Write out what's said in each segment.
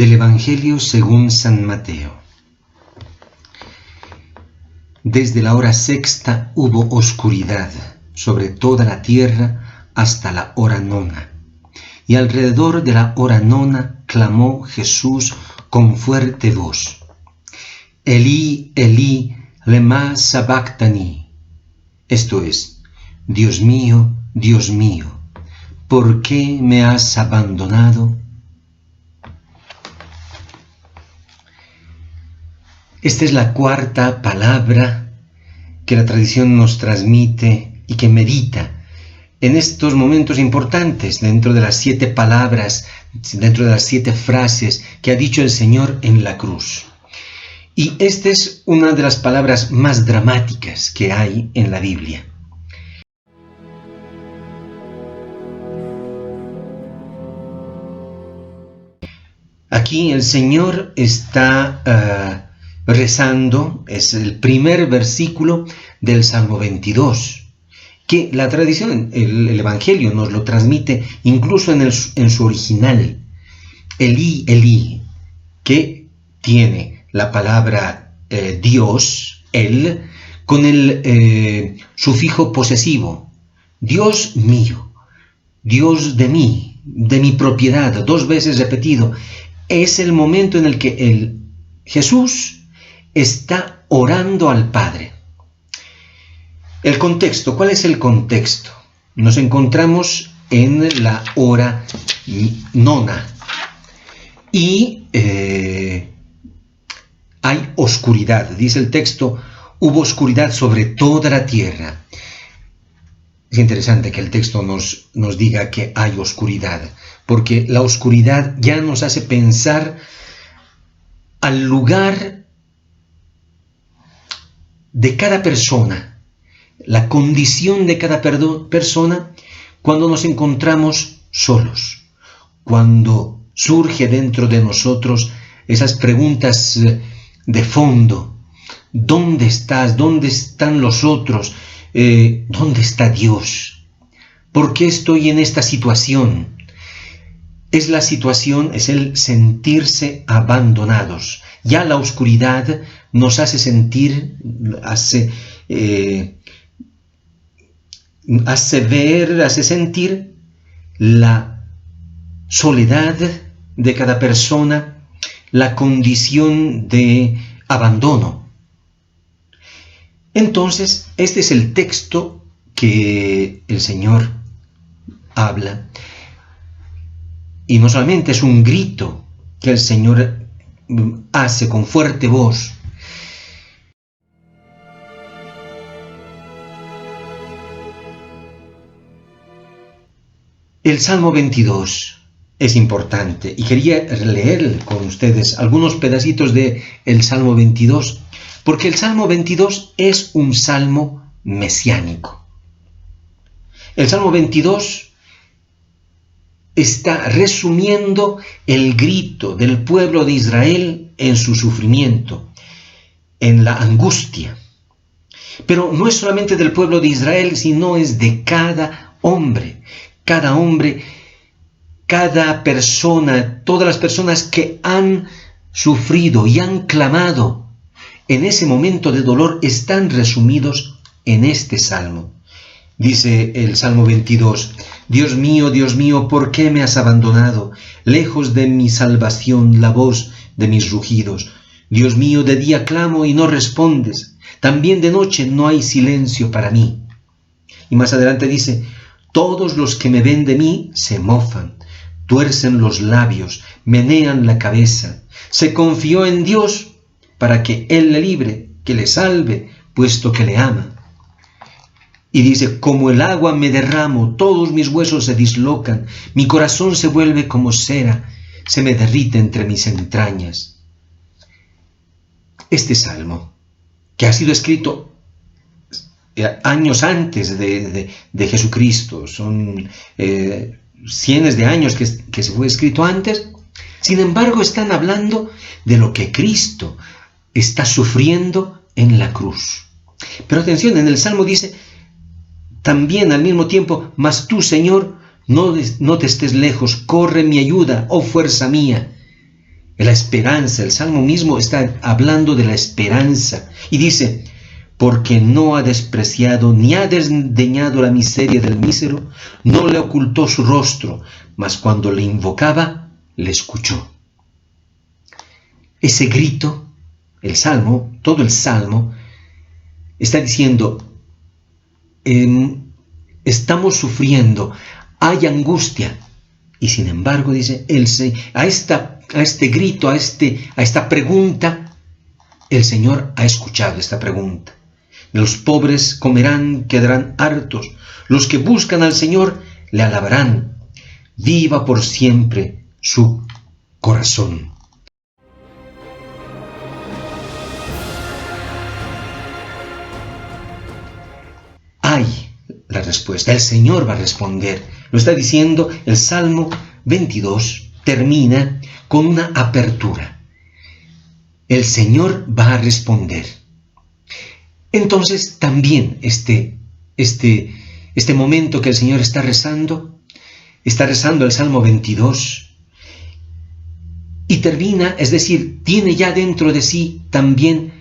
Del Evangelio según San Mateo. Desde la hora sexta hubo oscuridad sobre toda la tierra hasta la hora nona. Y alrededor de la hora nona clamó Jesús con fuerte voz: Elí, Elí, lema sabactani. Esto es: Dios mío, ¿por qué me has abandonado? Esta es la cuarta palabra que la tradición nos transmite y que medita en estos momentos importantes dentro de las 7 palabras, dentro de las 7 frases que ha dicho el Señor en la cruz. Y esta es una de las palabras más dramáticas que hay en la Biblia. Aquí el Señor está rezando, es el primer versículo del Salmo 22, que la tradición, el Evangelio nos lo transmite incluso en su original. Elí, Elí, que tiene la palabra Dios, él, con el sufijo posesivo. Dios mío, Dios de mi propiedad, 2 veces repetido. Es el momento en el que Jesús está orando al Padre. El contexto, ¿cuál es el contexto? Nos encontramos en la hora nona y hay oscuridad. Dice el texto: hubo oscuridad sobre toda la tierra. Es interesante que el texto nos diga que hay oscuridad, porque la oscuridad ya nos hace pensar al lugar de cada persona, la condición de cada persona cuando nos encontramos solos, cuando surge dentro de nosotros esas preguntas de fondo: ¿dónde estás? ¿Dónde están los otros? ¿Dónde está Dios? ¿Por qué estoy en esta situación? Es la situación, es el sentirse abandonados. Ya la oscuridad nos hace sentir, hace sentir la soledad de cada persona, la condición de abandono. Entonces, este es el texto que el Señor habla. Y no solamente es un grito que el Señor hace con fuerte voz. El Salmo 22 es importante y quería leer con ustedes algunos pedacitos del Salmo 22, porque el Salmo 22 es un salmo mesiánico. El Salmo 22 está resumiendo el grito del pueblo de Israel en su sufrimiento, en la angustia. Pero no es solamente del pueblo de Israel, sino es de cada hombre, cada persona, todas las personas que han sufrido y han clamado en ese momento de dolor están resumidos en este salmo. Dice el Salmo 22: Dios mío, ¿por qué me has abandonado? Lejos de mi salvación la voz de mis rugidos. Dios mío, de día clamo y no respondes. También de noche no hay silencio para mí. Y más adelante dice: todos los que me ven de mí se mofan, tuercen los labios, menean la cabeza. Se confió en Dios para que Él le libre, que le salve, puesto que le ama. Y dice: como el agua me derramo, todos mis huesos se dislocan, mi corazón se vuelve como cera, se me derrite entre mis entrañas. Este salmo, que ha sido escrito años antes de Jesucristo, son cientos de años que se fue escrito antes, sin embargo están hablando de lo que Cristo está sufriendo en la cruz. Pero atención, en el Salmo dice también al mismo tiempo: mas tú, Señor, no te estés lejos, corre mi ayuda, oh fuerza mía. la esperanza. El Salmo mismo está hablando de la esperanza. Y dice, porque no ha despreciado ni ha desdeñado la miseria del mísero, no le ocultó su rostro, mas cuando le invocaba, le escuchó. Ese grito, el Salmo, todo el Salmo, está diciendo, estamos sufriendo, hay angustia, y sin embargo, dice, a este grito, a esta pregunta, el Señor ha escuchado esta pregunta. Los pobres comerán, quedarán hartos. Los que buscan al Señor le alabarán. Viva por siempre su corazón. Hay la respuesta. El Señor va a responder. Lo está diciendo el Salmo 22. Termina con una apertura. El Señor va a responder. Entonces también este momento que el Señor está rezando el Salmo 22 y termina, es decir, tiene ya dentro de sí también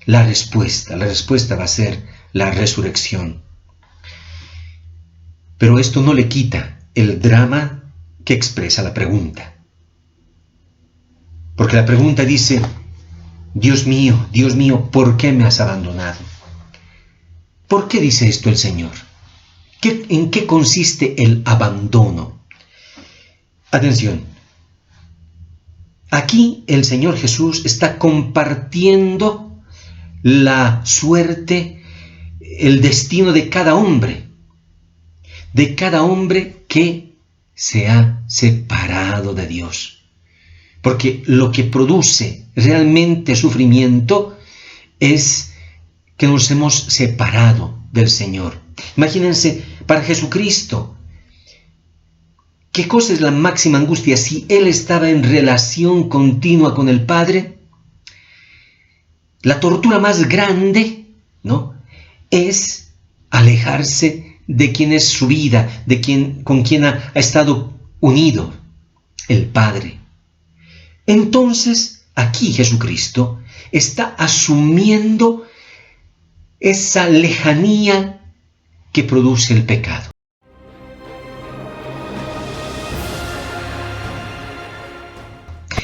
la respuesta. La respuesta va a ser la resurrección. Pero esto no le quita el drama que expresa la pregunta. Porque la pregunta dice, Dios mío, ¿por qué me has abandonado? ¿Por qué dice esto el Señor? ¿En qué consiste el abandono? Atención. Aquí el Señor Jesús está compartiendo la suerte, el destino de cada hombre que se ha separado de Dios. Porque lo que produce realmente sufrimiento es que nos hemos separado del Señor. Imagínense, para Jesucristo, ¿qué cosa es la máxima angustia? Si Él estaba en relación continua con el Padre, la tortura más grande, ¿no?, es alejarse de quien es su vida, con quien ha estado unido, el Padre. Entonces, aquí Jesucristo está asumiendo esa lejanía que produce el pecado.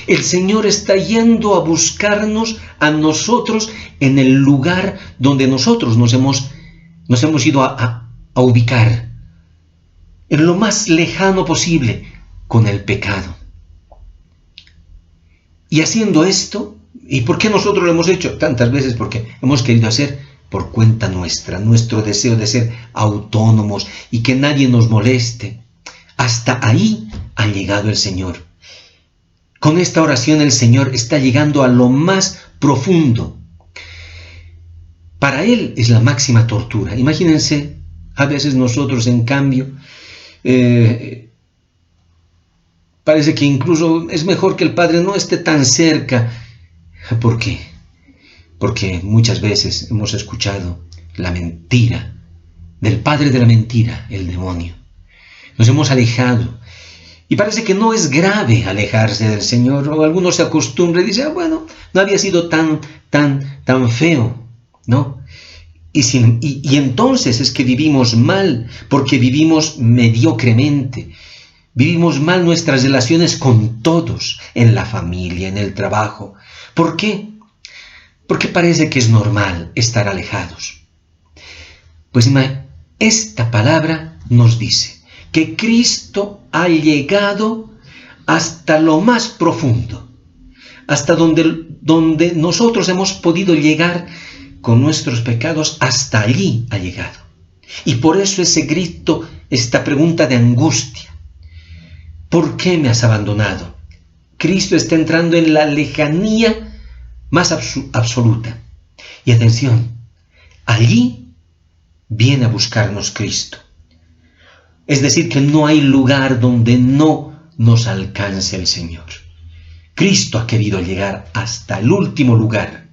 El Señor está yendo a buscarnos a nosotros en el lugar donde nosotros nos hemos ido a ubicar, en lo más lejano posible, con el pecado. Y haciendo esto, ¿y por qué nosotros lo hemos hecho? Tantas veces porque hemos querido hacer por cuenta nuestra, nuestro deseo de ser autónomos y que nadie nos moleste. Hasta ahí ha llegado el Señor. Con esta oración el Señor está llegando a lo más profundo. Para Él es la máxima tortura. Imagínense, a veces nosotros en cambio, parece que incluso es mejor que el Padre no esté tan cerca. ¿Por qué? Porque muchas veces hemos escuchado la mentira del padre de la mentira, el demonio. Nos hemos alejado. Y parece que no es grave alejarse del Señor. O algunos se acostumbran y dicen, bueno, no había sido tan feo, ¿no? Y entonces es que vivimos mal, porque vivimos mediocremente. Vivimos mal nuestras relaciones con todos, en la familia, en el trabajo. ¿Por qué? Porque parece que es normal estar alejados. Pues esta palabra nos dice que Cristo ha llegado hasta lo más profundo, hasta donde nosotros hemos podido llegar con nuestros pecados, hasta allí ha llegado. Y por eso ese grito, esta pregunta de angustia, ¿por qué me has abandonado? Cristo está entrando en la lejanía más absoluta. Y atención, allí viene a buscarnos Cristo. Es decir, que no hay lugar donde no nos alcance el Señor. Cristo ha querido llegar hasta el último lugar.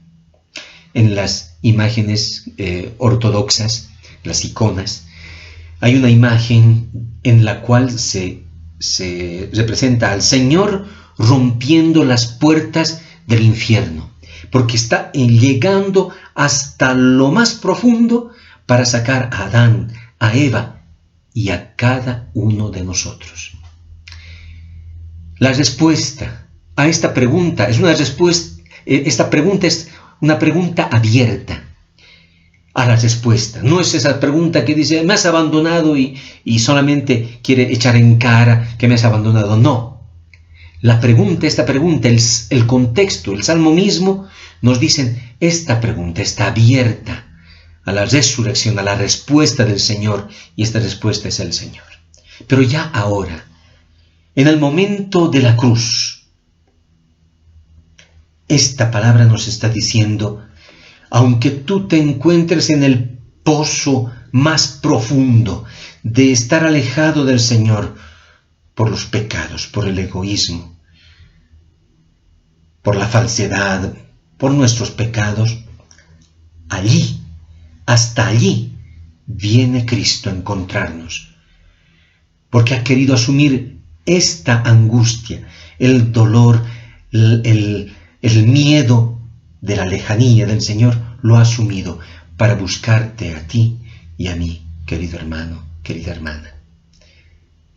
En las imágenes ortodoxas, las iconas, hay una imagen en la cual se representa al Señor rompiendo las puertas del infierno, porque está llegando hasta lo más profundo para sacar a Adán, a Eva y a cada uno de nosotros. La respuesta a esta pregunta es esta pregunta es una pregunta abierta a la respuesta. No es esa pregunta que dice, me has abandonado y solamente quiere echar en cara que me has abandonado. No. Esta pregunta, el contexto, el Salmo mismo, nos dicen, esta pregunta está abierta a la resurrección, a la respuesta del Señor, y esta respuesta es el Señor. Pero ya ahora, en el momento de la cruz, esta palabra nos está diciendo, aunque tú te encuentres en el pozo más profundo de estar alejado del Señor por los pecados, por el egoísmo, por la falsedad, por nuestros pecados, allí, hasta allí, viene Cristo a encontrarnos, porque ha querido asumir esta angustia, el dolor, el miedo de la lejanía del Señor, lo ha asumido para buscarte a ti y a mí, querido hermano, querida hermana.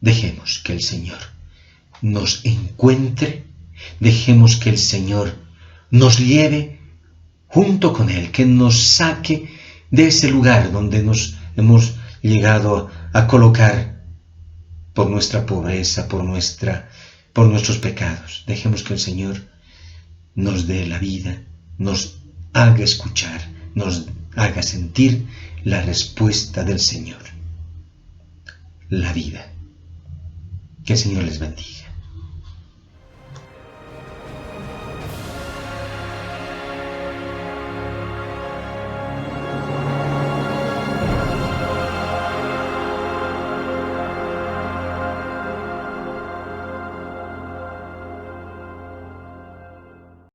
Dejemos que el Señor nos encuentre, dejemos que el Señor nos lleve junto con Él, que nos saque de ese lugar donde nos hemos llegado a colocar por nuestra pobreza, por nuestros pecados. Dejemos que el Señor nos dé la vida, nos haga escuchar, nos haga sentir la respuesta del Señor, la vida. Que el Señor les bendiga.